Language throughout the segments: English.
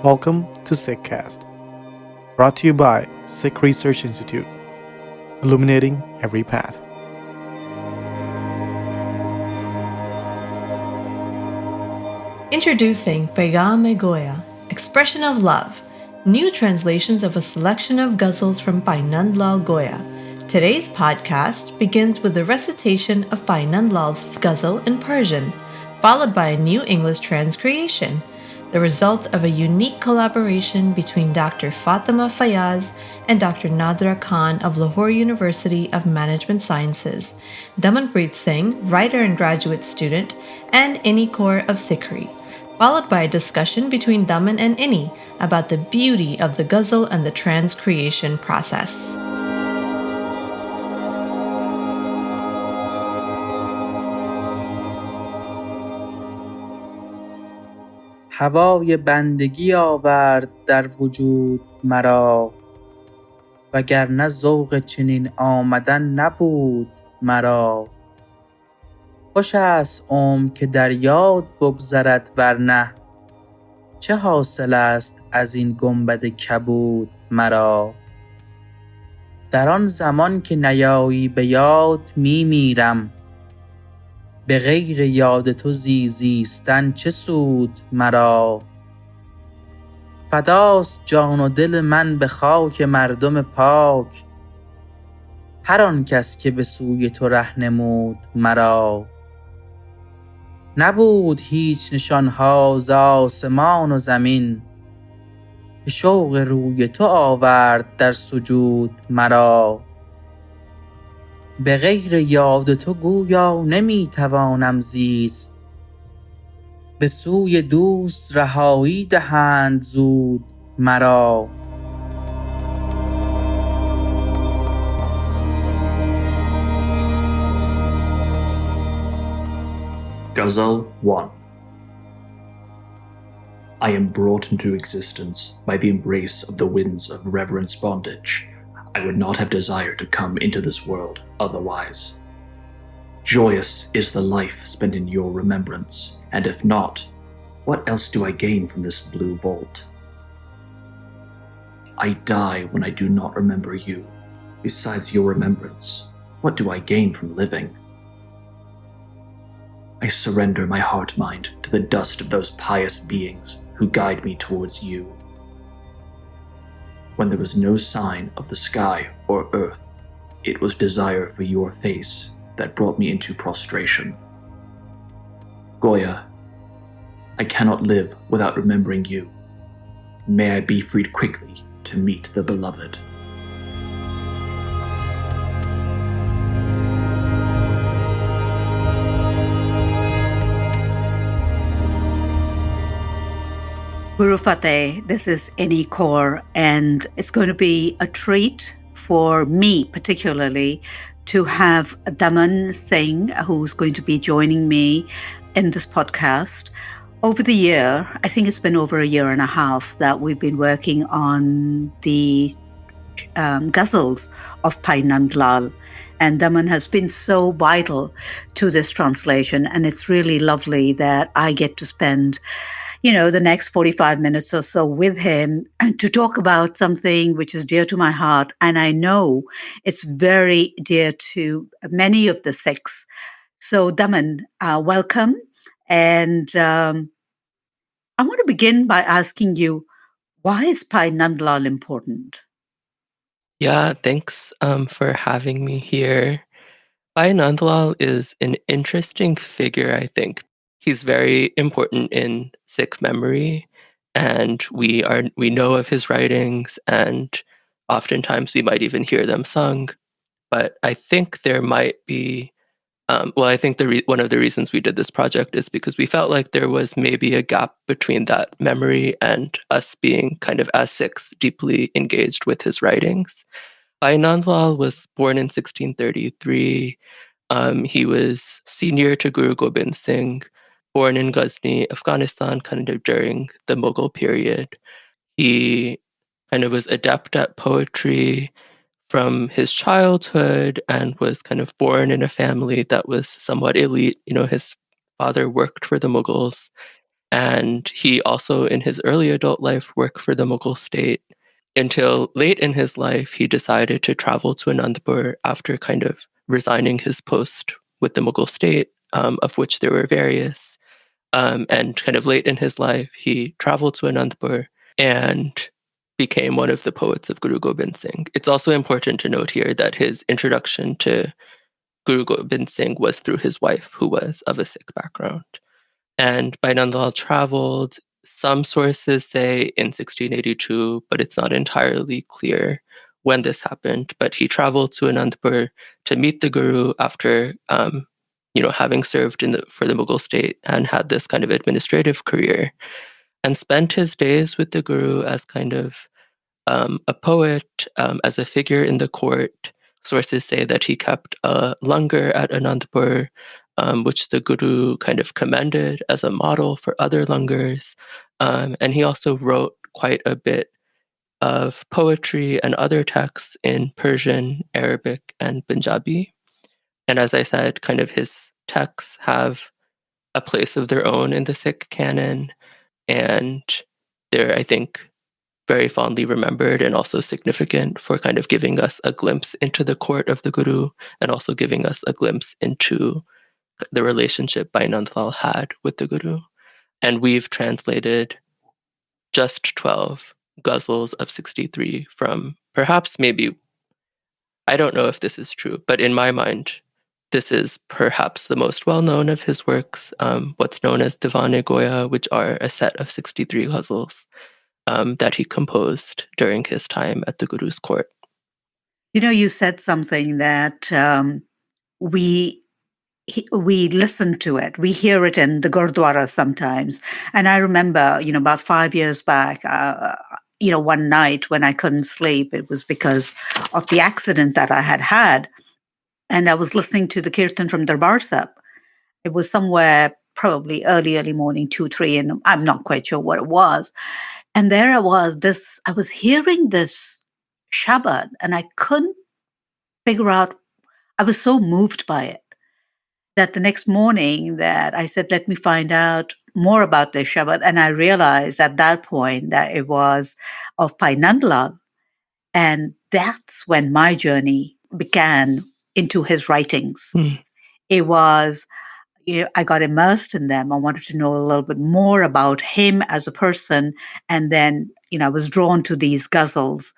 Welcome to Sikhcast, brought to you by Sikh Research Institute, illuminating every path. Introducing Paigham-i-Goya, Expression of Love, new translations of a selection of ghazals from Bhai Nand Lal Goya. Today's podcast begins with the recitation of Bhai Nand Lal's ghazal in Persian, followed by a new English transcreation, the result of a unique collaboration between Dr. Fatima Fayyaz and Dr. Nadhra Khan of Lahore University of Management Sciences, Damanpreet Singh, writer and graduate student, and Inni Kaur of SikhRI, followed by a discussion between Daman and Inni about the beauty of the ghazal and the transcreation process. هوای بندگی آورد در وجود مرا، وگرنه ذوق چنین آمدن نبود مرا. خوش است عمر که در یاد بگذرد، ورنه چه حاصل است از این گنبد کبود مرا. در آن زمان که نیایی به یاد میمیرم، به غیر یاد تو زیستن چه سود مرا. فداست جان و دل من به خاک مردم پاک، هر آن کس که به سوی تو ره نمود مرا. نبود هیچ نشانها ز آسمان و زمین، به شوق روی تو آورد در سجود مرا. به غیر یاد تو گویا نمیتوانم زیست، به سوی دوست رهایی دهند زود مرا. Ghazal 1. I am brought into existence by the embrace of the winds of reverence bondage. I would not have desired to come into this world otherwise. Joyous is the life spent in your remembrance, and if not, what else do I gain from this blue vault? I die when I do not remember you. Besides your remembrance, what do I gain from living? I surrender my heart-mind to the dust of those pious beings who guide me towards you. When there was no sign of the sky or earth, it was desire for your face that brought me into prostration. Goya, I cannot live without remembering you. May I be freed quickly to meet the beloved. Guru Fateh, this is Inni Kaur, and it's going to be a treat for me particularly to have Daman Singh, who's going to be joining me in this podcast. Over the year, I think it's been over a year and a half that we've been working on the ghazals of Bhai Nand Lal. And Daman has been so vital to this translation, and it's really lovely that I get to spend the next 45 minutes or so with him and to talk about something which is dear to my heart. And I know it's very dear to many of the Sikhs. So Daman, welcome. And I want to begin by asking you, why is Bhai Nand Lal important? Yeah, thanks for having me here. Bhai Nand Lal is an interesting figure, I think. He's very important in Sikh memory, and we know of his writings, and oftentimes we might even hear them sung. But I think there might be, I think one of the reasons we did this project is because we felt like there was maybe a gap between that memory and us being kind of as Sikhs deeply engaged with his writings. Bhai Nand Lal was born in 1633. He was senior to Guru Gobind Singh, born in Ghazni, Afghanistan, kind of during the Mughal period. He kind of was adept at poetry from his childhood and was kind of born in a family that was somewhat elite. His father worked for the Mughals, And he also, in his early adult life, worked for the Mughal state. Until late in his life, he decided to travel to Anandpur after kind of resigning his post with the Mughal state, of which there were various. And kind of late in his life, he traveled to Anandpur and became one of the poets of Guru Gobind Singh. It's also important to note here that his introduction to Guru Gobind Singh was through his wife, who was of a Sikh background. And Bhai Nand Lal traveled, some sources say in 1682, but it's not entirely clear when this happened. But he traveled to Anandpur to meet the Guru after, having served for the Mughal state and had this kind of administrative career, and spent his days with the Guru as kind of a poet, as a figure in the court. Sources say that he kept a langar at Anandpur, which the Guru kind of commended as a model for other langars. And he also wrote quite a bit of poetry and other texts in Persian, Arabic, and Punjabi. And as I said, kind of his texts have a place of their own in the Sikh canon. And they're, I think, very fondly remembered and also significant for kind of giving us a glimpse into the court of the Guru and also giving us a glimpse into the relationship Bhai Nand Lal had with the Guru. And we've translated just 12 ghazals of 63 from perhaps maybe, I don't know if this is true, but in my mind, this is perhaps the most well-known of his works, what's known as Divan-i-Goya, which are a set of 63 ghazals that he composed during his time at the Guru's court. You said something that we listen to it. We hear it in the Gurdwara sometimes. And I remember, about 5 years back, one night when I couldn't sleep, it was because of the accident that I had had. And I was listening to the Kirtan from Darbar Sahib. It was somewhere probably early morning, 2, 3, and I'm not quite sure what it was. And there I was hearing this Shabad, and I couldn't figure out, I was so moved by it that the next morning that I said, let me find out more about this Shabad. And I realized at that point that it was of Bhai Nand Lal. And that's when my journey began into his writings. It was, I got immersed in them. I wanted to know a little bit more about him as a person. And then, I was drawn to these ghazals.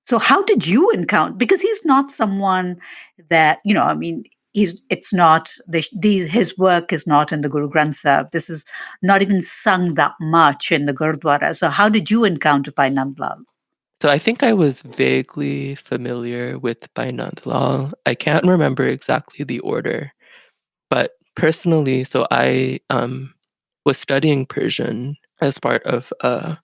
So how did you encounter, because he's not someone that, it's not, his work is not in the Guru Granth Sahib. This is not even sung that much in the Gurdwara. So how did you encounter Bhai Nand Lal? So I think I was vaguely familiar with Bhai Nand Lal. I can't remember exactly the order, but personally, so I was studying Persian as part of a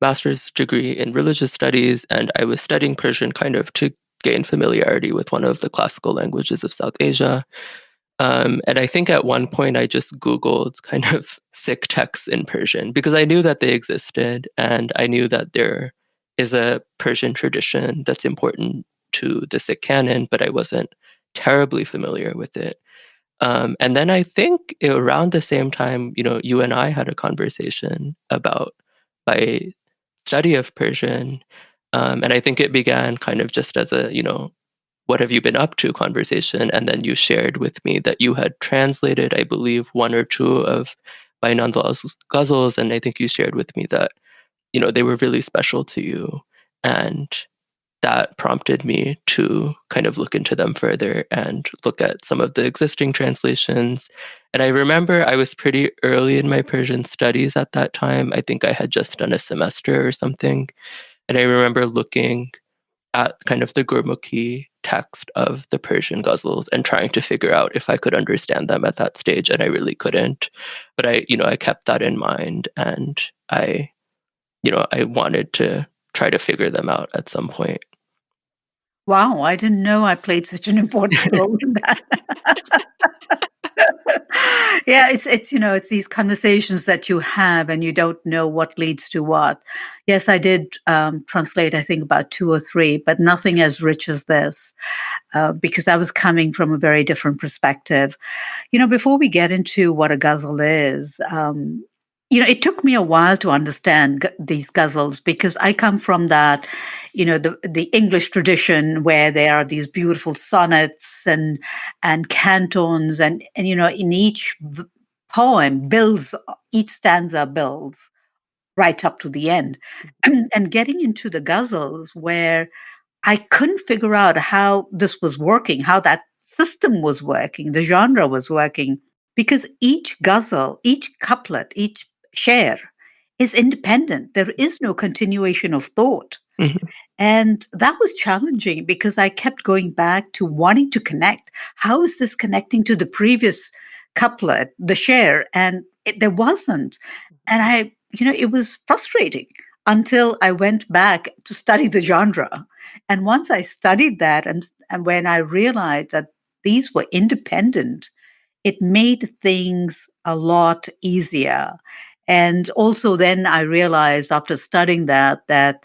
master's degree in religious studies, and I was studying Persian kind of to gain familiarity with one of the classical languages of South Asia. And I think at one point I just Googled kind of Sikh texts in Persian because I knew that they existed, and I knew that there is a Persian tradition that's important to the Sikh canon, but I wasn't terribly familiar with it. And then I think around the same time, you and I had a conversation about my study of Persian. And I think it began kind of just as a, what have you been up to conversation. And then you shared with me that you had translated, I believe, one or two of Bhai Nand Lal's ghazals. And I think you shared with me that, they were really special to you. And that prompted me to kind of look into them further and look at some of the existing translations. And I remember I was pretty early in my Persian studies at that time. I think I had just done a semester or something. And I remember looking at kind of the Gurmukhi text of the Persian ghazals and trying to figure out if I could understand them at that stage. And I really couldn't. But I kept that in mind, and I wanted to try to figure them out at some point. Wow, I didn't know I played such an important role in that. Yeah, it's these conversations that you have and you don't know what leads to what. Yes, I did translate, I think, about 2 or 3, but nothing as rich as this, because I was coming from a very different perspective. Before we get into what a ghazal is, it took me a while to understand these ghazals, because I come from that, the English tradition where there are these beautiful sonnets and cantons, and in each poem builds, each stanza builds right up to the end. And getting into the ghazals where I couldn't figure out how this was working, how that system was working, the genre was working, because each ghazal, each couplet, each share is independent. There is no continuation of thought. Mhm. And that was challenging because I kept going back to wanting to connect. How is this connecting to the previous couplet, the share? And there wasn't. And it was frustrating until I went back to study the genre. And once I studied that, and when I realized that these were independent, it made things a lot easier. And also then I realized after studying that, the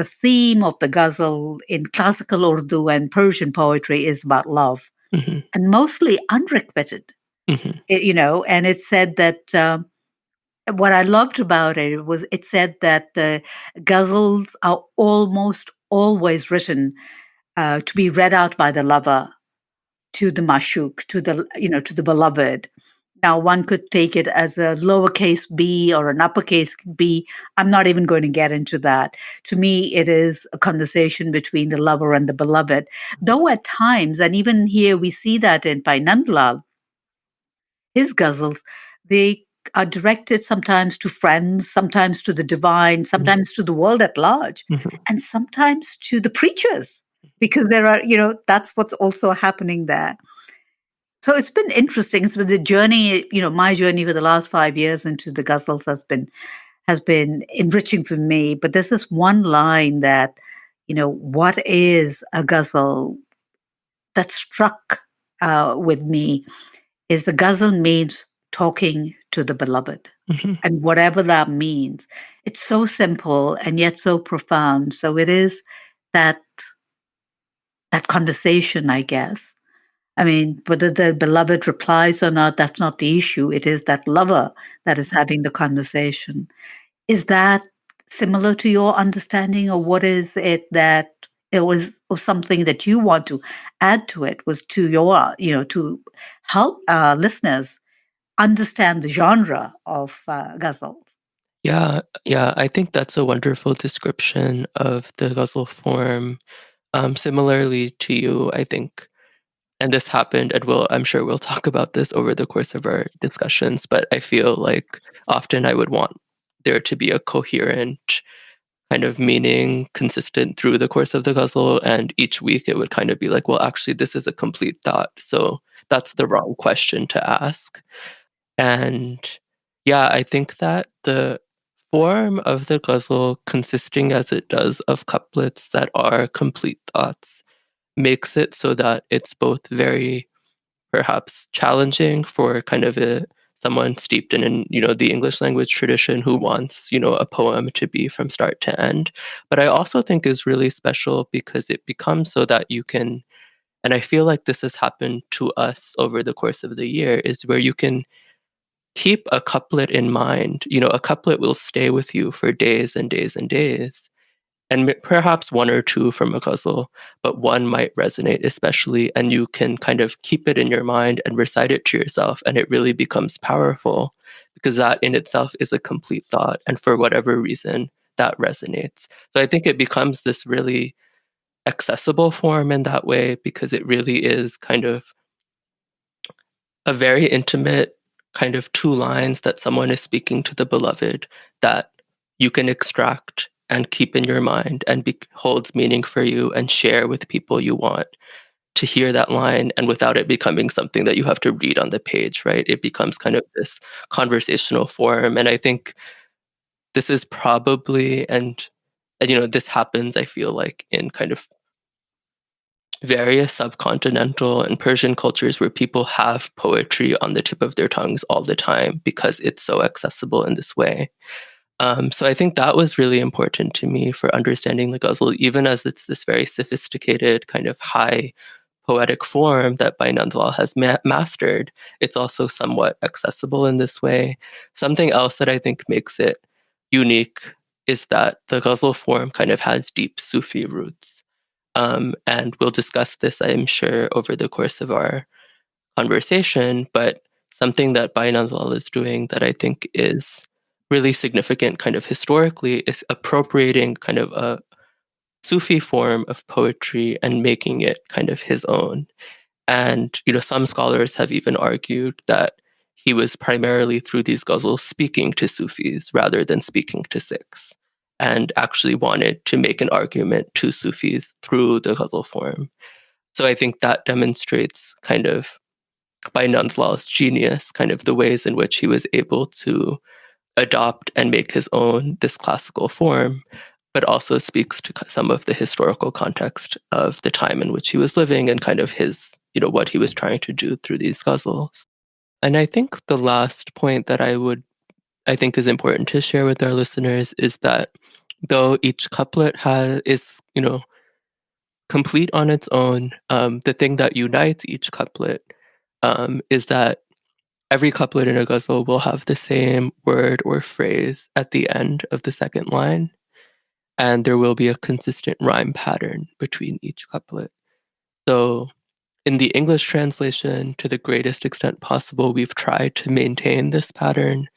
theme of the ghazal in classical Urdu and Persian poetry is about love, Mhm. and mostly unrequited. Mhm. And it said that what I loved about it was it said that the ghazals are almost always written to be read out by the lover to the mashuk, to the beloved. Now, one could take it as a lowercase b or an uppercase b. I'm not even going to get into that. To me, it is a conversation between the lover and the beloved. Though at times, and even here we see that in Bhai Nand Lal, his ghazals, they are directed sometimes to friends, sometimes to the divine, sometimes to the world at large, Mhm. and sometimes to the preachers, because there are, that's what's also happening there. So it's been interesting. It's been the journey, my journey for the last 5 years into the ghazals has been enriching for me. But there's this one line that, what is a ghazal that struck with me is the ghazal means talking to the beloved. Mhm. And whatever that means, it's so simple and yet so profound. So it is that conversation, I guess. I mean, whether the beloved replies or not, that's not the issue. It is that lover that is having the conversation. Is that similar to your understanding, or what is it that it was, or something that you want to add to it, was to your, to help listeners understand the genre of ghazals? Yeah, yeah, I think that's a wonderful description of the ghazal form. Similarly to you, I think, and this happened, and I'm sure we'll talk about this over the course of our discussions, but I feel like often I would want there to be a coherent kind of meaning consistent through the course of the ghazal, and each week it would kind of be like, well, actually, this is a complete thought, so that's the wrong question to ask. And yeah, I think that the form of the ghazal, consisting as it does of couplets that are complete thoughts, makes it so that it's both very perhaps challenging for kind of someone steeped in the English language tradition who wants a poem to be from start to end. But I also think is really special because it becomes so that you can, and I feel like this has happened to us over the course of the year, is where you can keep a couplet in mind. A couplet will stay with you for days and days and days, and perhaps one or two from a ghazal, but one might resonate especially, and you can kind of keep it in your mind and recite it to yourself, and it really becomes powerful because that in itself is a complete thought, and for whatever reason, that resonates. So I think it becomes this really accessible form in that way because it really is kind of a very intimate kind of two lines that someone is speaking to the beloved that you can extract and keep in your mind and holds meaning for you and share with people you want to hear that line, and without it becoming something that you have to read on the page, right? It becomes kind of this conversational form. And I think this is probably, and this happens, I feel like, in kind of various subcontinental and Persian cultures where people have poetry on the tip of their tongues all the time because it's so accessible in this way. So I think that was really important to me for understanding the ghazal, even as it's this very sophisticated kind of high poetic form that Bhai Nand Lal has mastered, it's also somewhat accessible in this way. Something else that I think makes it unique is that the ghazal form kind of has deep Sufi roots. And we'll discuss this, I'm sure, over the course of our conversation, but something that Bhai Nand Lal is doing that I think is really significant kind of historically is appropriating kind of a Sufi form of poetry and making it kind of his own. And, some scholars have even argued that he was primarily through these ghazals speaking to Sufis rather than speaking to Sikhs, and actually wanted to make an argument to Sufis through the ghazal form. So I think that demonstrates kind of Bhai Nand Lal's genius, kind of the ways in which he was able to adopt and make his own this classical form, but also speaks to some of the historical context of the time in which he was living and kind of his, what he was trying to do through these ghazals. And I think the last point that I think is important to share with our listeners is that though each couplet is, complete on its own, the thing that unites each couplet is that every couplet in a ghazal will have the same word or phrase at the end of the second line, and there will be a consistent rhyme pattern between each couplet. So, in the English translation, to the greatest extent possible, we've tried to maintain this pattern.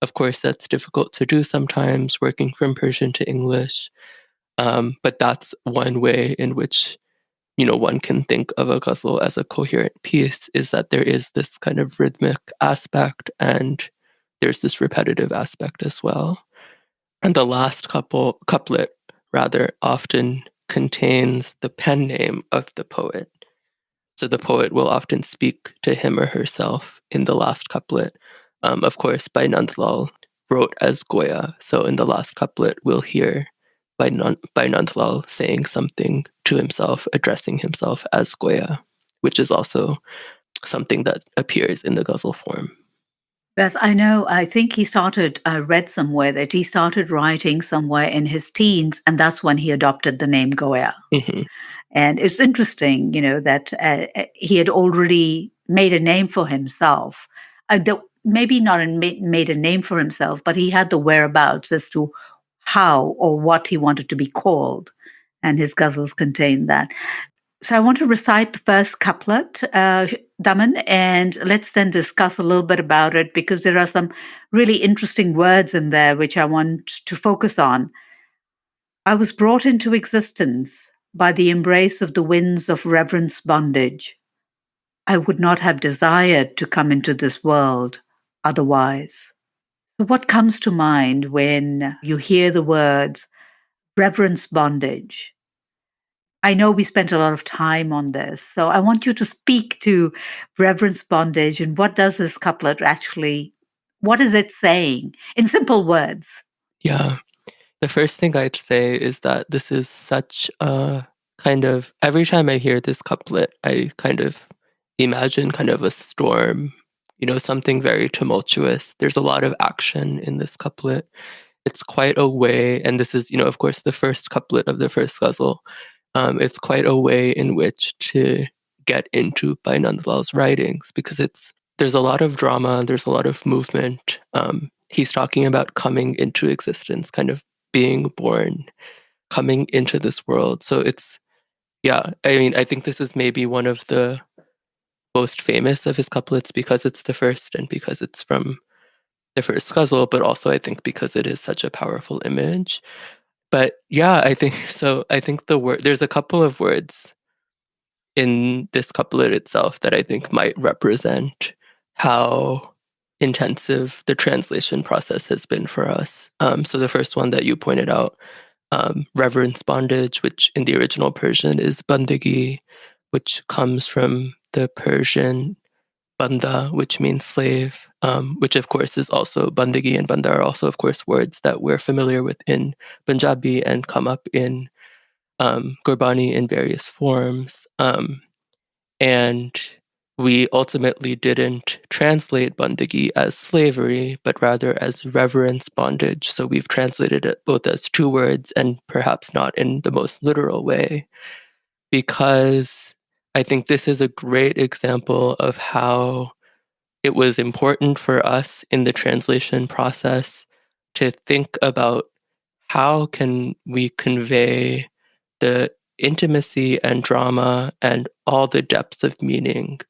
Of course, that's difficult to do sometimes, working from Persian to English, but that's one way in which one can think of a ghazal as a coherent piece, is that there is this kind of rhythmic aspect and there's this repetitive aspect as well. And the last couplet rather often contains the pen name of the poet. So the poet will often speak to him or herself in the last couplet. Of course, Bhai Nand Lal wrote as Goya. So in the last couplet, we'll hear Bhai Nand Lal saying something to himself, addressing himself as Goya, which is also something that appears in the ghazal form. Yes, I know. I think I read somewhere that he started writing somewhere in his teens, and that's when he adopted the name Goya. Mm-hmm. And it's interesting, that he had already made a name for himself. Maybe not made a name for himself, but he had the whereabouts as to how or what he wanted to be called. And his ghazals contain that. So I want to recite the first couplet, Daman, and let's then discuss a little bit about it because there are some really interesting words in there which I want to focus on. I was brought into existence by the embrace of the winds of reverence bondage. I would not have desired to come into this world otherwise. So what comes to mind when you hear the words reverence bondage? I know we spent a lot of time on this, so I want you to speak to reverence bondage and what does this couplet what is it saying in simple words? Yeah. The first thing I'd say is that this is such a kind of, every time I hear this couplet, I kind of imagine kind of a storm, something very tumultuous. There's a lot of action in this couplet. It's quite a way, and this is, of course, the first couplet of the first ghazal. It's quite a way in which to get into Bhai Nand Lal's writings because there's a lot of drama, there's a lot of movement. He's talking about coming into existence, kind of being born, coming into this world. So I think this is maybe one of the most famous of his couplets because it's the first and because it's from the first ghazal, but also I think because it is such a powerful image. But yeah, I think so. I think there's a couple of words in this couplet itself that I think might represent how intensive the translation process has been for us. So the first one that you pointed out, reverence bondage, which in the original Persian is bandagi, which comes from the Persian banda, which means slave, which of course is also bandagi and banda are also, of course, words that we're familiar with in Punjabi and come up in Gurbani in various forms. And we ultimately didn't translate bandagi as slavery, but rather as reverence bondage. So we've translated it both as two words and perhaps not in the most literal way, because I think this is a great example of how it was important for us in the translation process to think about how can we convey the intimacy and drama and all the depths of meaning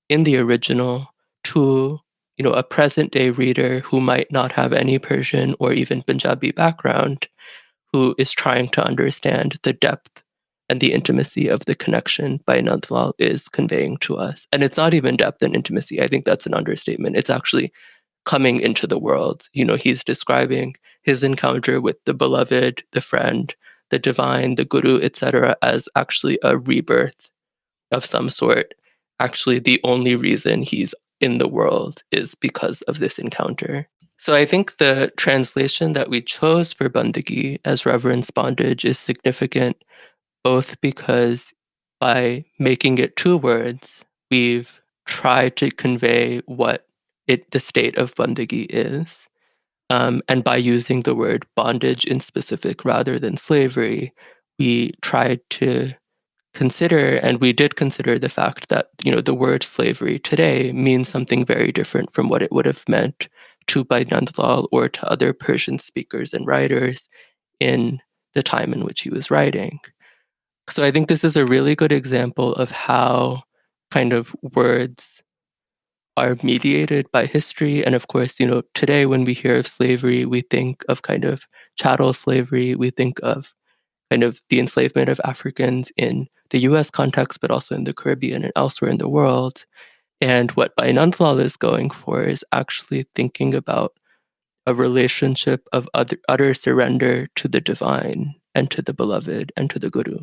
in the original to a present day reader who might not have any Persian or even Punjabi background, who is trying to understand the depth and the intimacy of the connection Bhai Nand Lal is conveying to us. And it's not even depth and intimacy. I think that's an understatement. It's actually coming into the world. He's describing his encounter with the beloved, the friend, the divine, the guru, etc., as actually a rebirth of some sort. Actually, the only reason he's in the world is because of this encounter. So I think the translation that we chose for Bandagi as reverence bondage is significant, both because by making it two words, we've tried to convey what the state of Bandagi is. And by using the word bondage in specific rather than slavery, we tried to consider, and we did consider the fact that, the word slavery today means something very different from what it would have meant to Bhai Nand Lal or to other Persian speakers and writers in the time in which he was writing. So I think this is a really good example of how kind of words are mediated by history. And of course, today when we hear of slavery, we think of kind of chattel slavery, we think of kind of the enslavement of Africans in the US context, but also in the Caribbean and elsewhere in the world. And what Bhai Nand Lal is going for is actually thinking about a relationship of utter surrender to the divine and to the beloved and to the guru.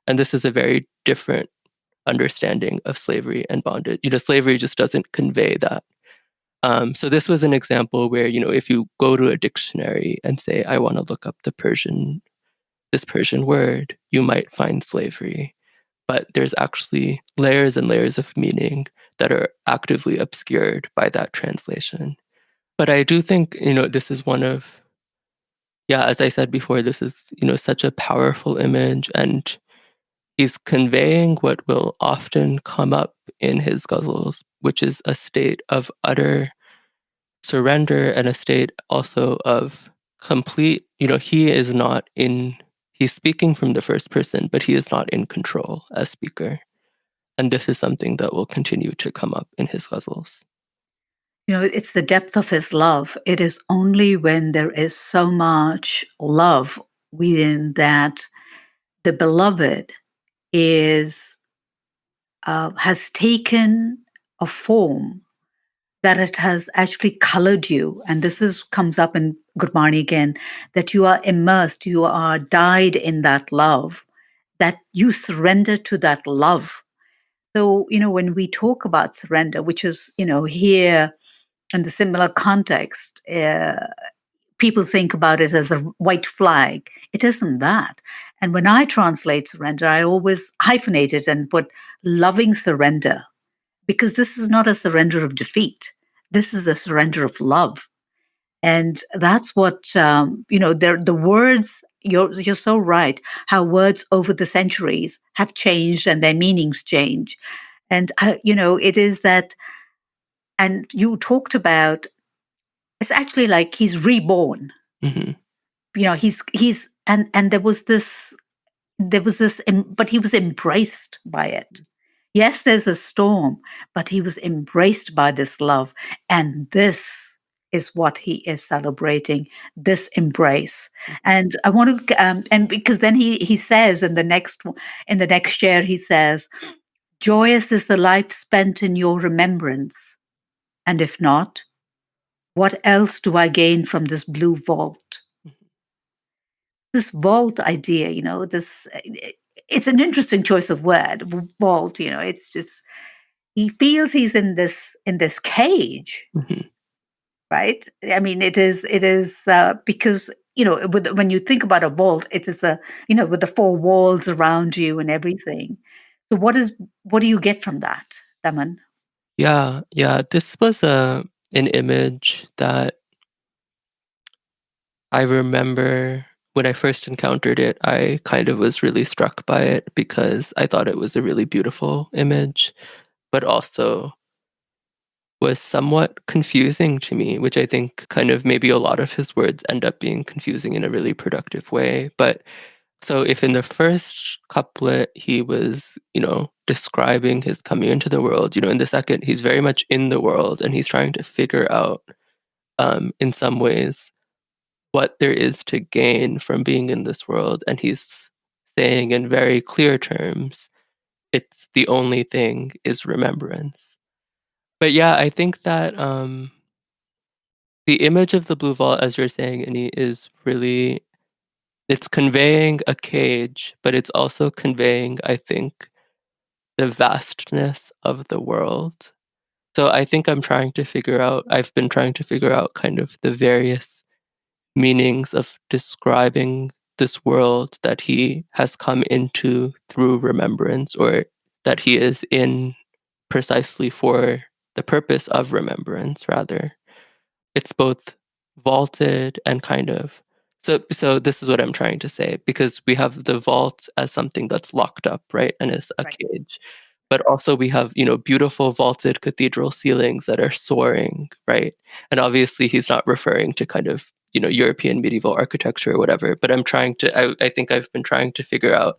And this is a very different understanding of slavery and bondage. Slavery just doesn't convey that. So this was an example where, if you go to a dictionary and say, I want to look up this Persian word, you might find slavery. But there's actually layers and layers of meaning that are actively obscured by that translation. But I do think, this is one of, as I said before, this is, such a powerful image, and he's conveying what will often come up in his ghazals, which is a state of utter surrender and a state also of complete, he's speaking from the first person, but he is not in control as speaker. And this is something that will continue to come up in his ghazals. It's the depth of his love. It is only when there is so much love within that the beloved has taken a form that it has actually colored you. And comes up in Gurbani again, that you are immersed, you are dyed in that love, that you surrender to that love. So, when we talk about surrender, which is, here in the similar context, people think about it as a white flag. It isn't that. And when I translate surrender, I always hyphenate it and put loving surrender, because this is not a surrender of defeat. This is a surrender of love. And that's what, the words, you're so right, how words over the centuries have changed and their meanings change. And, it is that, and you talked about, it's actually like he's reborn. Mm-hmm. And there was this, but he was embraced by it. Yes, there's a storm, but he was embraced by this love. And this is what he is celebrating, this embrace. And I want to, and because then he says in the next year, he says, joyous is the life spent in your remembrance. And if not, what else do I gain from this blue vault? This vault idea, it's an interesting choice of word, vault, it's just, he feels he's in this cage. Mm-hmm. Right? I mean, it is because, when you think about a vault, it is with the four walls around you and everything. So what do you get from that, Daman? Yeah. This was an image that I remember when I first encountered it, I kind of was really struck by it because I thought it was a really beautiful image, but also was somewhat confusing to me, which I think kind of maybe a lot of his words end up being confusing in a really productive way. But so if in the first couplet he was, describing his coming into the world, in the second he's very much in the world and he's trying to figure out, in some ways, what there is to gain from being in this world. And he's saying in very clear terms, it's the only thing is remembrance. But yeah, I think that the image of the blue vault, as you're saying, Inni, is really, it's conveying a cage, but it's also conveying, I think, the vastness of the world. So I think I've been trying to figure out kind of the various meanings of describing this world that he has come into through remembrance, or that he is in precisely for the purpose of remembrance, rather. It's both vaulted and kind of so this is what I'm trying to say, because we have the vault as something that's locked up, right? And is a Right. cage. But also we have, beautiful vaulted cathedral ceilings that are soaring, right? And obviously he's not referring to kind of, European medieval architecture or whatever, but I think I've been trying to figure out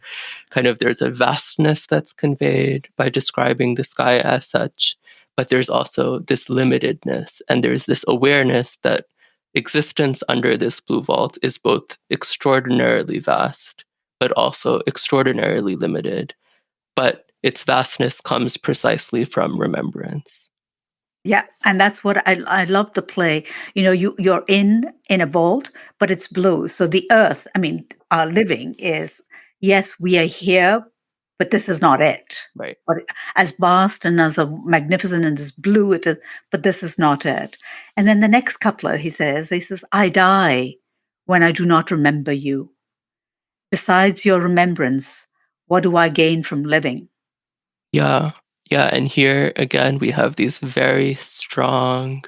kind of there's a vastness that's conveyed by describing the sky as such, but there's also this limitedness, and there's this awareness that existence under this blue vault is both extraordinarily vast, but also extraordinarily limited. But its vastness comes precisely from remembrance. Yeah, and that's what I love the play. You're in a vault, but it's blue. So the earth, I mean, our living is, yes, we are here, but this is not it. Right. But as vast and as a magnificent and as blue it is, but this is not it. And then the next couplet he says, I die when I do not remember you. Besides your remembrance, what do I gain from living? Yeah. Yeah. And here again, we have these very strong,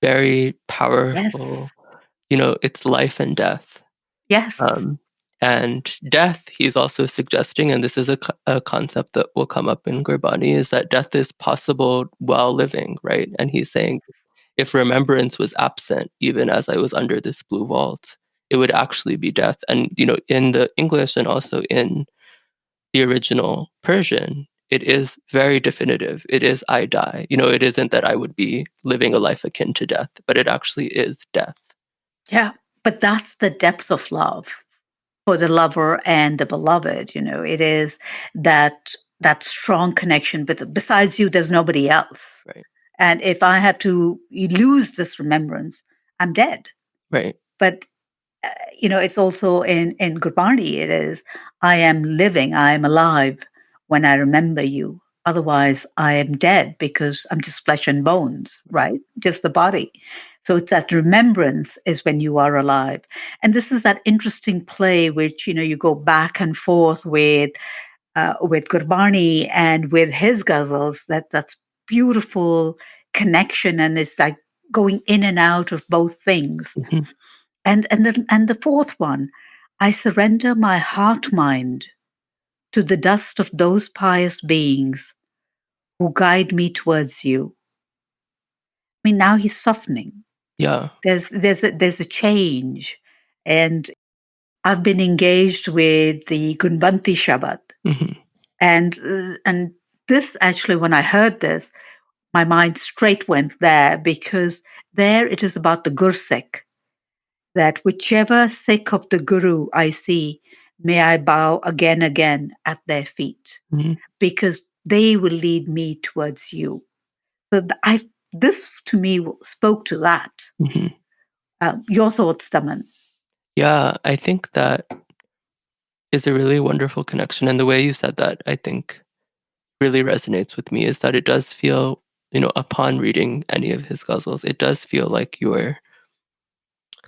very powerful, Yes. it's life and death. Yes. Um, and death, he's also suggesting, and this is a concept that will come up in Gurbani, is that death is possible while living, right? And he's saying, if remembrance was absent, even as I was under this blue vault, it would actually be death. And, in the English and also in the original Persian, it is very definitive. It is I die. It isn't that I would be living a life akin to death, but it actually is death. Yeah. But that's the depth of love for the lover and the beloved. It is that strong connection. But besides you, there's nobody else. Right. And if I have to lose this remembrance, I'm dead. Right. But it's also in Gurbani. It is, I am living, I am alive when I remember you. Otherwise, I am dead because I'm just flesh and bones, right? Just the body. So it's that remembrance is when you are alive. And this is that interesting play which, you go back and forth with Gurbani and with his ghazals, that's beautiful connection. And it's like going in and out of both things. Mhm. And the fourth one, I surrender my heart mind to the dust of those pious beings who guide me towards you. I mean, now he's softening. Yeah. There's a change, and I've been engaged with the Gunbanti Shabad, Mhm. and this actually, when I heard this, my mind straight went there, because there it is about the Gursikh, that whichever Sikh of the Guru I see, may I bow again at their feet, Mhm. because they will lead me towards you. So this to me spoke to that. Mhm. Your thoughts, Daman? Yeah, I think that is a really wonderful connection. And the way you said that, I think, really resonates with me, is that it does feel, upon reading any of his ghazals, it does feel like you're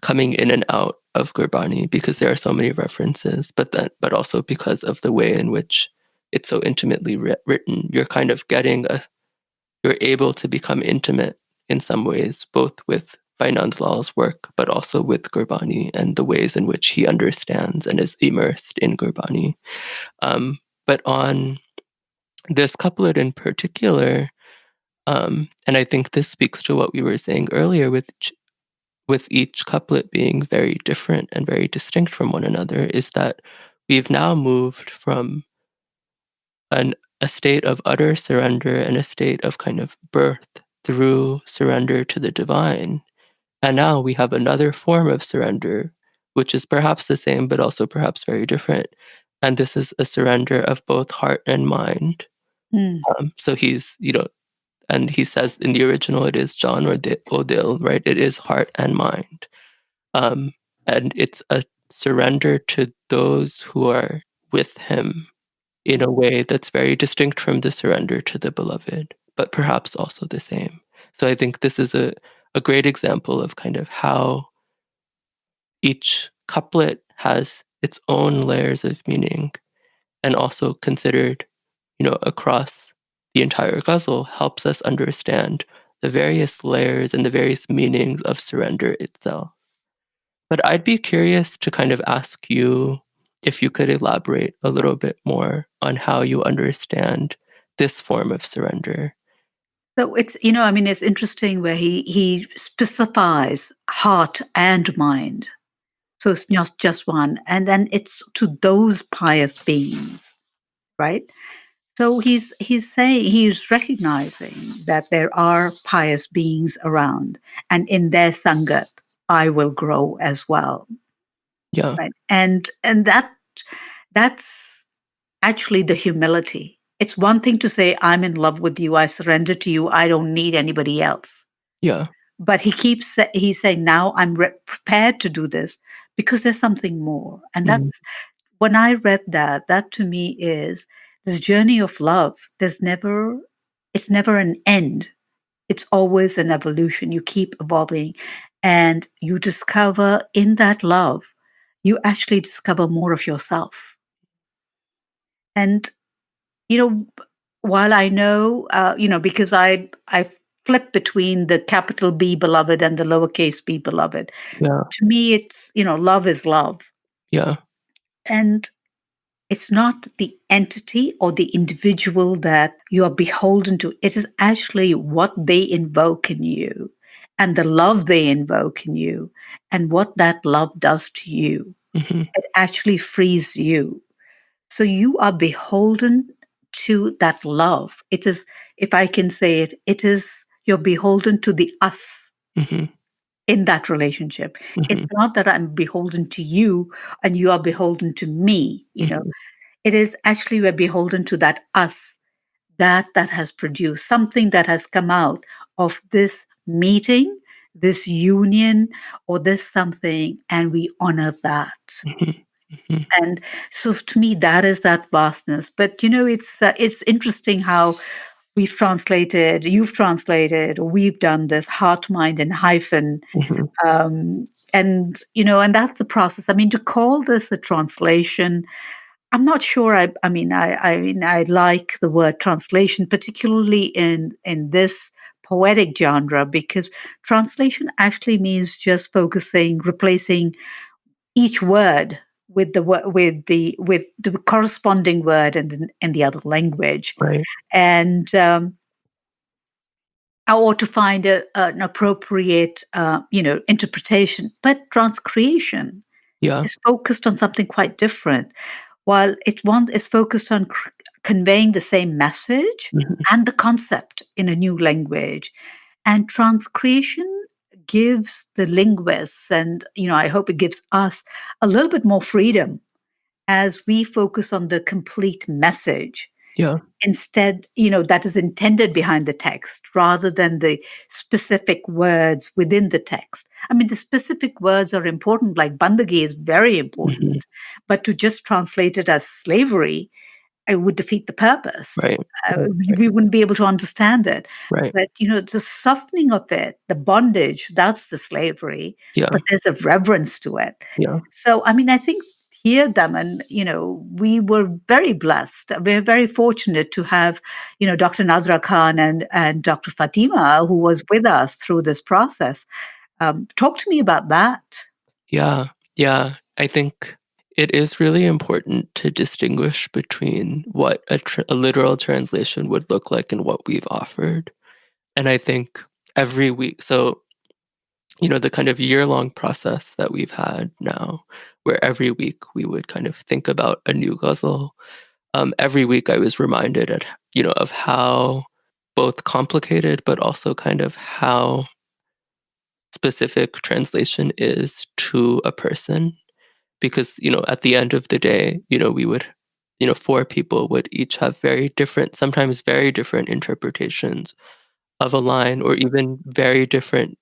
coming in and out of Gurbani, because there are so many references, but also because of the way in which it's so intimately written, you're kind of you're able to become intimate in some ways, both with Bhai Nand Lal's work, but also with Gurbani and the ways in which he understands and is immersed in Gurbani. But on this couplet in particular, and I think this speaks to what we were saying earlier with each couplet being very different and very distinct from one another, is that we've now moved from a state of utter surrender and a state of kind of birth through surrender to the divine. And now we have another form of surrender, which is perhaps the same, but also perhaps very different. And this is a surrender of both heart and mind. So he's, and he says in the original, it is John or Odil, right? It is heart and mind. And it's a surrender to those who are with him in a way that's very distinct from the surrender to the beloved, but perhaps also the same. So I think this is a great example of kind of how each couplet has its own layers of meaning, and also considered, across the entire ghazal, helps us understand the various layers and the various meanings of surrender itself. But I'd be curious to kind of ask you if you could elaborate a little bit more on how you understand this form of surrender. So it's, it's interesting where he specifies heart and mind. So it's not just one. And then it's to those pious beings, right? So he's saying, he's recognizing that there are pious beings around, and in their sangat, I will grow as well. Yeah. Right. And that's actually the humility. It's one thing to say, I'm in love with you, I surrender to you, I don't need anybody else. Yeah. But he's saying, now I'm prepared to do this because there's something more. And that's, when I read that to me is this journey of love. It's never an end. It's always an evolution. You keep evolving, and you discover in that love, you actually discover more of yourself. And, while I know, because I flip between the capital B beloved and the lowercase b beloved. Yeah. To me, it's, love is love. Yeah. And it's not the entity or the individual that you are beholden to. It is actually what they invoke in you and the love they invoke in you and what that love does to you. It actually frees you. So you are beholden to that love. It is, if I can say it, you're beholden to the us in that relationship. It's not that I'm beholden to you and you are beholden to me, It is actually we're beholden to that us, that has produced something that has come out of this meeting, this union, or this something, and we honor that. And so to me, that is that vastness. But it's interesting how you've translated, or we've done this heart, mind, and hyphen. And that's the process. I mean, to call this a translation, I'm not sure. I like the word translation, particularly in this poetic genre, because translation actually means just replacing each word with the corresponding word in the other language, Right. and or to find an appropriate interpretation. But transcreation is focused on something quite different. While one is focused on conveying the same message and the concept in a new language, and transcreation gives the linguists, and I hope it gives us a little bit more freedom as we focus on the complete message. Yeah. Instead, that is intended behind the text rather than the specific words within the text. I mean, the specific words are important, like bandagi is very important, but to just translate it as slavery, it would defeat the purpose. Right. We wouldn't be able to understand it. Right. But, the softening of it, the bondage, that's the slavery, but there's a reverence to it. Yeah. So, I mean, I think here, Daman, we were very blessed. We're very fortunate to have, Dr. Nadhra Khan and Dr. Fatima, who was with us through this process. Talk to me about that. Yeah, I think it is really important to distinguish between what a literal translation would look like and what we've offered. And I think every week, so, the kind of year-long process that we've had now, where every week we would kind of think about a new ghazal. Every week I was reminded of how both complicated, but also kind of how specific translation is to a person. Because, at the end of the day, we would, four people would each have very different, sometimes very different interpretations of a line, or even very different,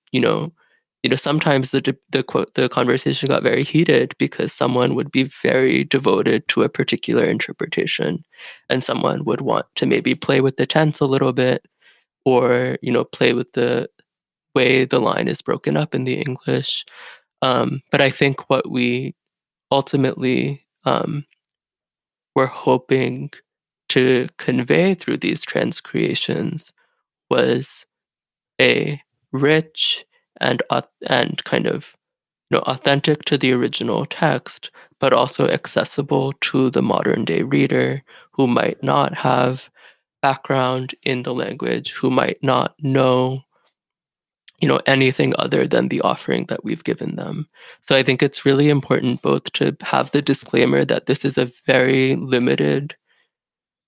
sometimes the conversation got very heated because someone would be very devoted to a particular interpretation, and someone would want to maybe play with the tense a little bit, or play with the way the line is broken up in the English. But I think what we ultimately were hoping to convey through these transcreations was a rich and kind of authentic to the original text, but also accessible to the modern day reader who might not have background in the language, who might not know anything other than the offering that we've given them. So I think it's really important both to have the disclaimer that this is a very limited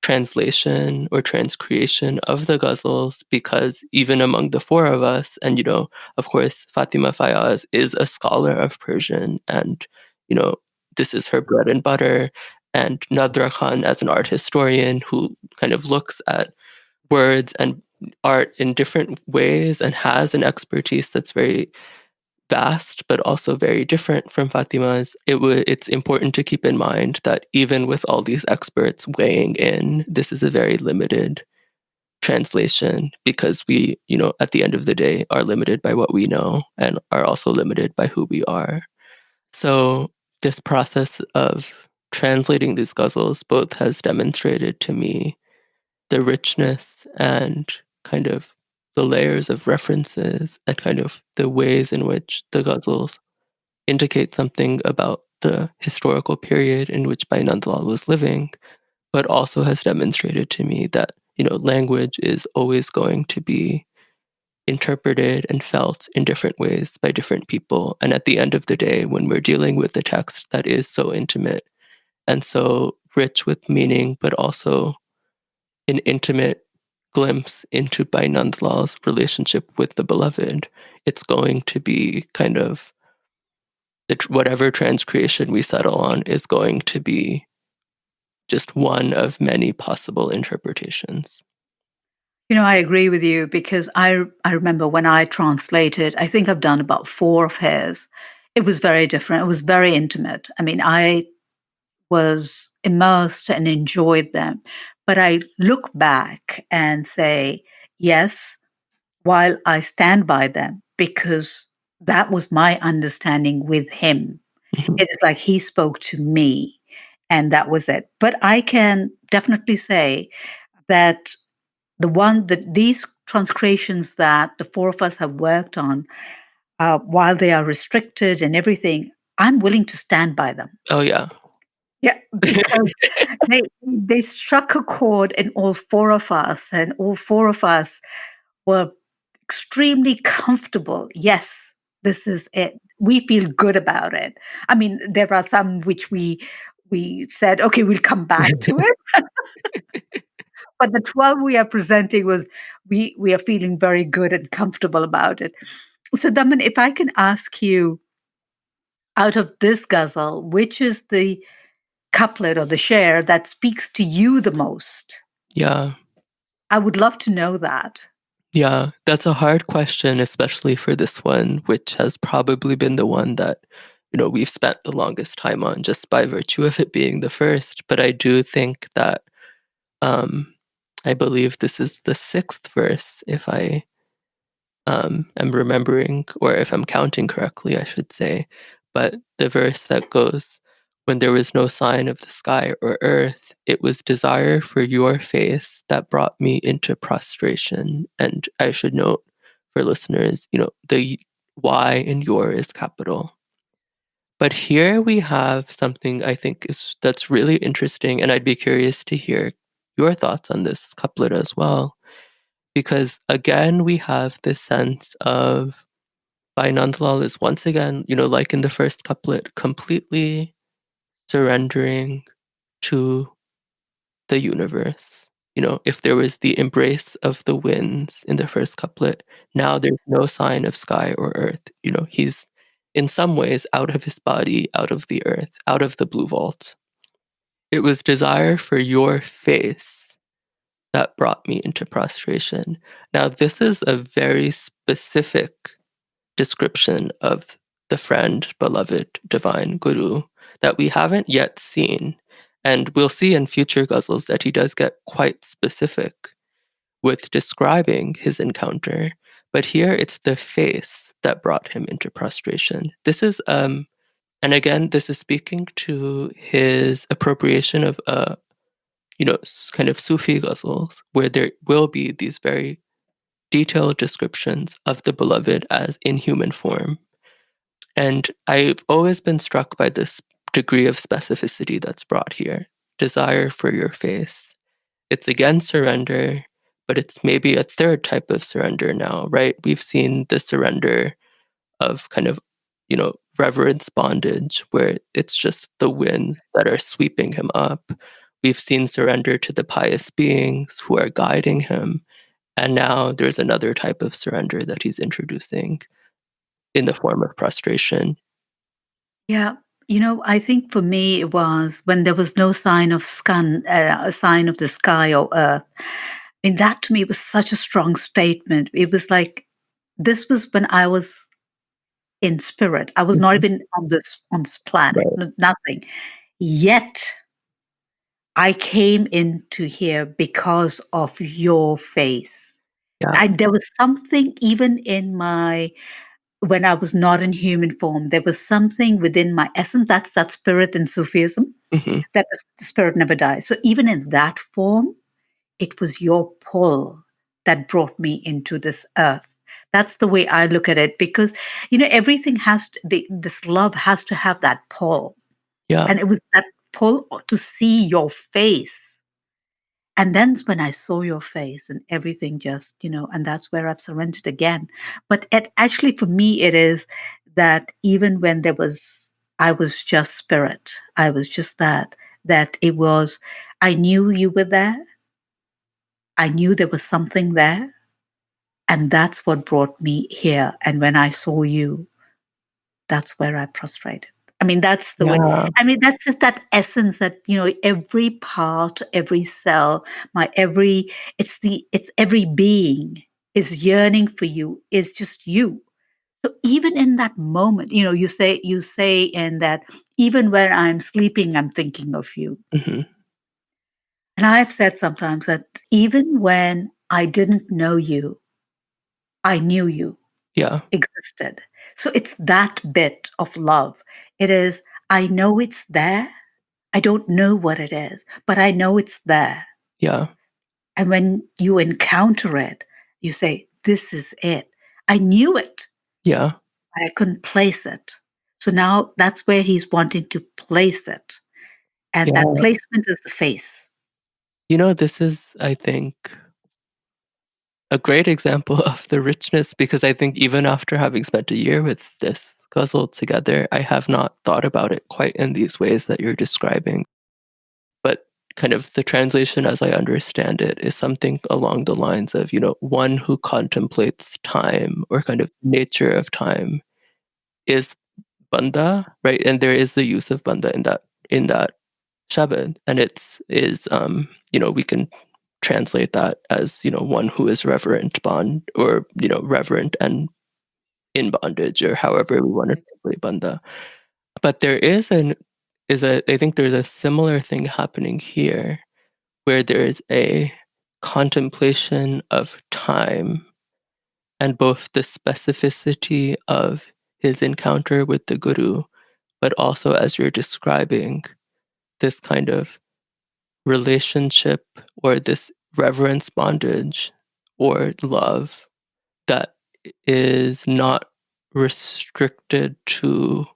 translation or transcreation of the ghazals, because even among the four of us, and of course Fatima Fayyaz is a scholar of Persian, and this is her bread and butter, and Nadhra Khan as an art historian who kind of looks at words and art in different ways and has an expertise that's very vast, but also very different from Fatima's. It's important to keep in mind that even with all these experts weighing in, this is a very limited translation, because we, at the end of the day, are limited by what we know and are also limited by who we are. So this process of translating these ghazals both has demonstrated to me the richness and kind of the layers of references and kind of the ways in which the ghazals indicate something about the historical period in which Bhai Nand Lal was living, but also has demonstrated to me that, language is always going to be interpreted and felt in different ways by different people. And at the end of the day, when we're dealing with a text that is so intimate and so rich with meaning, but also an intimate glimpse into Bhai Nand Lal's relationship with the beloved, it's going to be kind of whatever transcreation we settle on is going to be just one of many possible interpretations. I agree with you because I remember when I translated, I think I've done about 4 of his. It was very different. It was very intimate. I mean, I was immersed and enjoyed them. But I look back and say, yes, while I stand by them, because that was my understanding with him. Mhm. It's like he spoke to me and that was it. But I can definitely say that these transcreations that the four of us have worked on, while they are restricted and everything, I'm willing to stand by them. Oh, yeah. Yeah, because they struck a chord in all four of us, and all four of us were extremely comfortable. Yes, this is it. We feel good about it. I mean, there are some which we said, okay, we'll come back to it. But the 12 we are presenting was we are feeling very good and comfortable about it. So Daman, if I can ask you, out of this ghazal, which is the couplet or the share that speaks to you the most? Yeah. I would love to know that. Yeah, that's a hard question, especially for this one, which has probably been the one that, we've spent the longest time on just by virtue of it being the first. But I do think that I believe this is the sixth verse, if I am remembering, or if I'm counting correctly, I should say. But the verse that goes, "When there was no sign of the sky or earth, it was desire for your face that brought me into prostration." And I should note for listeners, the Y in your is capital. But here we have something I think that's really interesting, and I'd be curious to hear your thoughts on this couplet as well. Because again, we have this sense of Bhai Nand Lal is once again, like in the first couplet, completely surrendering to the universe. If there was the embrace of the winds in the first couplet, now there's no sign of sky or earth. He's in some ways out of his body, out of the earth, out of the blue vault. It was desire for your face that brought me into prostration. Now, this is a very specific description of the friend, beloved, divine Guru that we haven't yet seen. And we'll see in future ghazals that he does get quite specific with describing his encounter. But here it's the face that brought him into prostration. This is, and again, this is speaking to his appropriation of, kind of Sufi ghazals, where there will be these very detailed descriptions of the beloved as in human form. And I've always been struck by this degree of specificity that's brought here. Desire for your face. It's again surrender, but it's maybe a third type of surrender now, right? We've seen the surrender of kind of, reverence bondage, where it's just the winds that are sweeping him up. We've seen surrender to the pious beings who are guiding him. And now there's another type of surrender that he's introducing in the form of prostration. Yeah. I think for me it was when there was no sign of a sign of the sky or earth. And that to me was such a strong statement. It was like this was when I was in spirit. I was not Mhm. even on this planet, Right. nothing. Yet I came into here because of your face. Yeah. There was something even when I was not in human form, there was something within my essence. That's that spirit in Sufism, Mhm. that the spirit never dies. So even in that form, it was your pull that brought me into this earth. That's the way I look at it because, everything this love has to have that pull. Yeah. And it was that pull to see your face. And then when I saw your face and everything just, and that's where I've surrendered again. But actually, for me, it is that even when I was just spirit, I was just that I knew you were there. I knew there was something there. And that's what brought me here. And when I saw you, that's where I prostrated. I mean, that's the way. Yeah. I mean, that's just that essence that, every part, every cell, it's every being is yearning for you, is just you. So even in that moment, you say in that, even when I'm sleeping, I'm thinking of you. Mhm. And I've said sometimes that even when I didn't know you, I knew you Yeah. existed. So it's that bit of love. It is, I know it's there. I don't know what it is, but I know it's there. Yeah. And when you encounter it, you say, this is it. I knew it, Yeah. but I couldn't place it. So now that's where he's wanting to place it. And that Yeah. placement is the face. This is, I think, a great example of the richness because I think even after having spent a year with this ghazal together, I have not thought about it quite in these ways that you're describing. But kind of the translation as I understand it is something along the lines of, one who contemplates time or kind of nature of time is banda, right? And there is the use of banda in that shabad, and we can translate that as one who is reverent bond or reverent and in bondage or however we want to translate banda. But there is I think there's a similar thing happening here where there's a contemplation of time and both the specificity of his encounter with the guru, but also as you're describing this kind of relationship or this reverence bondage or love that is not restricted to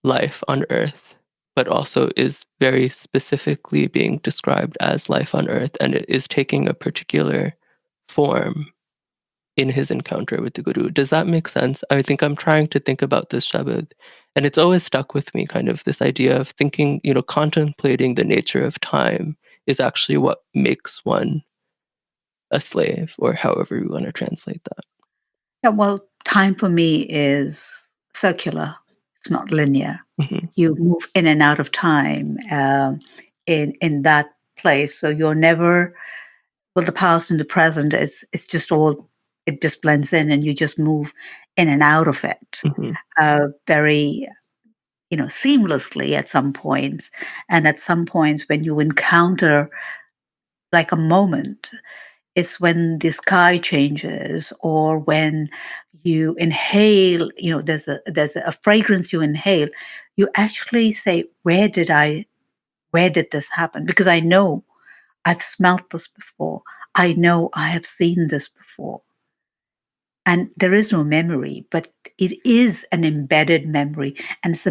life on Earth, but also is very specifically being described as life on Earth, and it is taking a particular form in his encounter with the Guru. Does that make sense? I think I'm trying to think about this Shabad, and it's always stuck with me, kind of this idea of thinking, contemplating the nature of time is actually what makes one a slave, or however you want to translate that. Yeah, well, time for me is circular. It's not linear. Mm-hmm. You move in and out of time in that place. So you're never, well, the past and the present is it's just all, it just blends in, and you just move in and out of it Mm-hmm. very, seamlessly at some points. And at some points when you encounter like a moment, it's when the sky changes, or when you inhale, there's a fragrance you inhale, you actually say, where did this happen? Because I know I've smelt this before. I know I have seen this before. And there is no memory, but it is an embedded memory, and it's a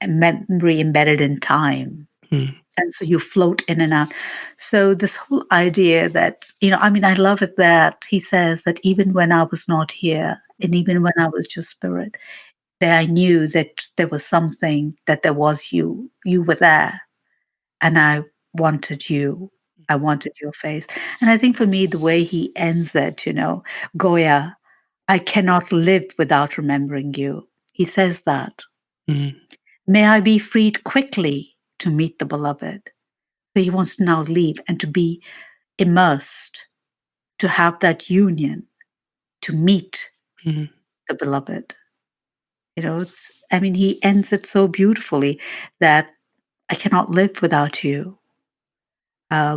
memory embedded in time. Mm. And so you float in and out. So this whole idea that, I love it that he says that even when I was not here, and even when I was just spirit, that I knew that there was something, that there was you were there, and I wanted you. I wanted your face. And I think for me, the way he ends it, Goya, I cannot live without remembering you. He says that. Mm. May I be freed quickly to meet the beloved. So he wants to now leave and to be immersed, to have that union, to meet Mm. the beloved. He ends it so beautifully that I cannot live without you,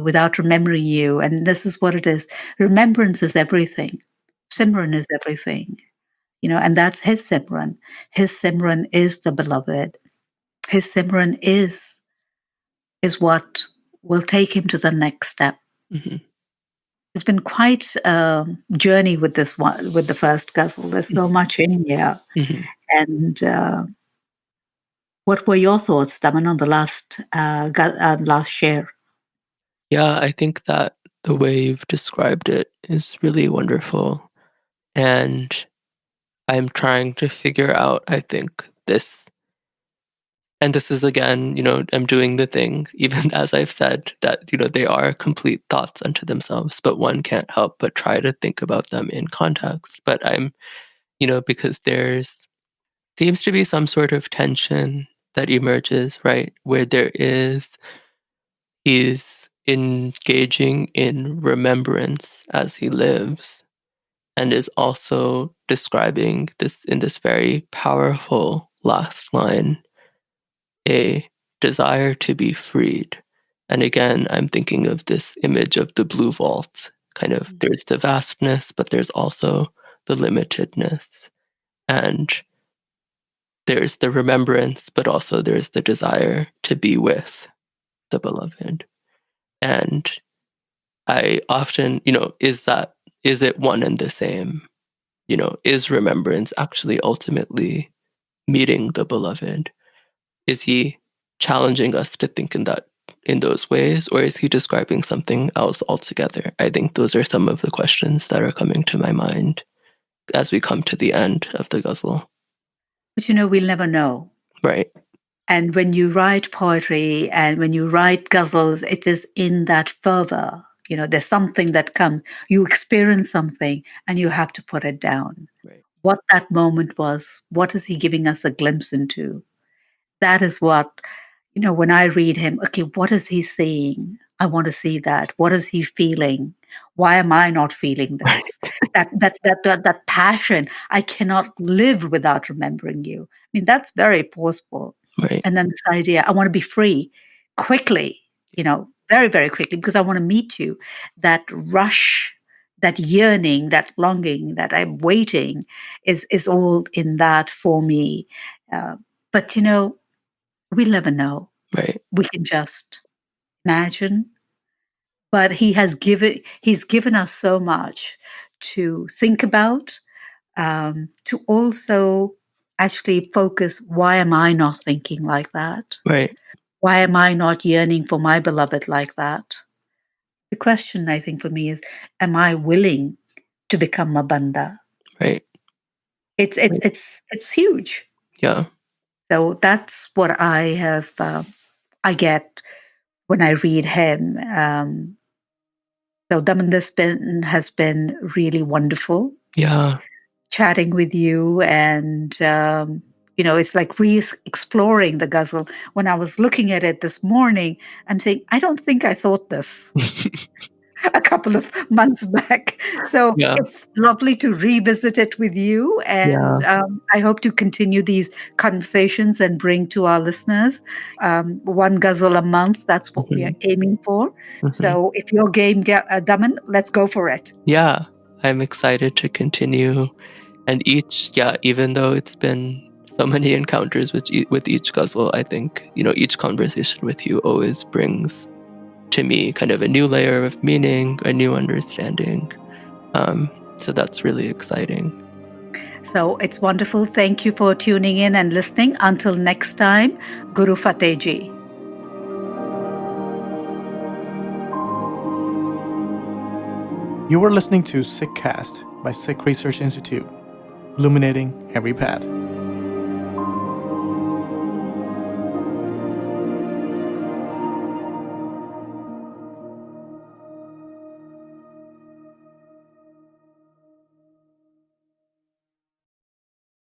without remembering you. And this is what it is. Remembrance is everything. Simran is everything, and that's his Simran. His Simran is the beloved. His Simran is what will take him to the next step. Mm-hmm. It's been quite a journey with this one, with the first ghazal. There's so much in here. Mm-hmm. And what were your thoughts, Daman, on the last share? Yeah, I think that the way you've described it is really wonderful. And I'm trying to figure out, I think, this. And this is again, I'm doing the thing, even as I've said, that, they are complete thoughts unto themselves, but one can't help but try to think about them in context. But I'm, because there's seems to be some sort of tension that emerges, right? Where he's engaging in remembrance as he lives, and is also describing this in this very powerful last line, a desire to be freed. And again, I'm thinking of this image of the blue vault. Kind of, there's the vastness, but there's also the limitedness. And there's the remembrance, but also there's the desire to be with the beloved. And I often, is it one and the same? Is remembrance actually ultimately meeting the beloved? Is he challenging us to think in those ways, or is he describing something else altogether? I think those are some of the questions that are coming to my mind as we come to the end of the ghazal. But we'll never know. Right. And when you write poetry and when you write ghazals, it is in that fervor. There's something that comes, you experience something and you have to put it down. Right. What that moment was, what is he giving us a glimpse into? That is what, when I read him, okay, what is he saying? I want to see that. What is he feeling? Why am I not feeling this? that passion. I cannot live without remembering you. That's very forceful. Right. And then this idea, I want to be free quickly, very, very quickly, because I want to meet you. That rush, that yearning, that longing, that I'm waiting is all in that for me. But we'll never know. Right. We can just imagine. But he's given us so much to think about, to also actually focus, why am I not thinking like that? Right. Why am I not yearning for my beloved like that? The question, I think, for me is, am I willing to become a banda? Right. It's huge. Yeah. So that's what I get when I read him. So Daman has been really wonderful Yeah. chatting with you, and it's like re-exploring the ghazal. When I was looking at it this morning, I'm saying, I don't think I thought this a couple of months back. So Yeah. it's lovely to revisit it with you. And Yeah. I hope to continue these conversations and bring to our listeners one ghazal a month. That's what we are aiming for. So if your game, Daman, let's go for it. Yeah. I'm excited to continue. And even though it's been so many encounters with each ghazal, I think, each conversation with you always brings to me kind of a new layer of meaning, a new understanding. So that's really exciting. So it's wonderful. Thank you for tuning in and listening. Until next time, Guru Fateh Ji. You were listening to Sikhcast by Sikh Research Institute, illuminating every path.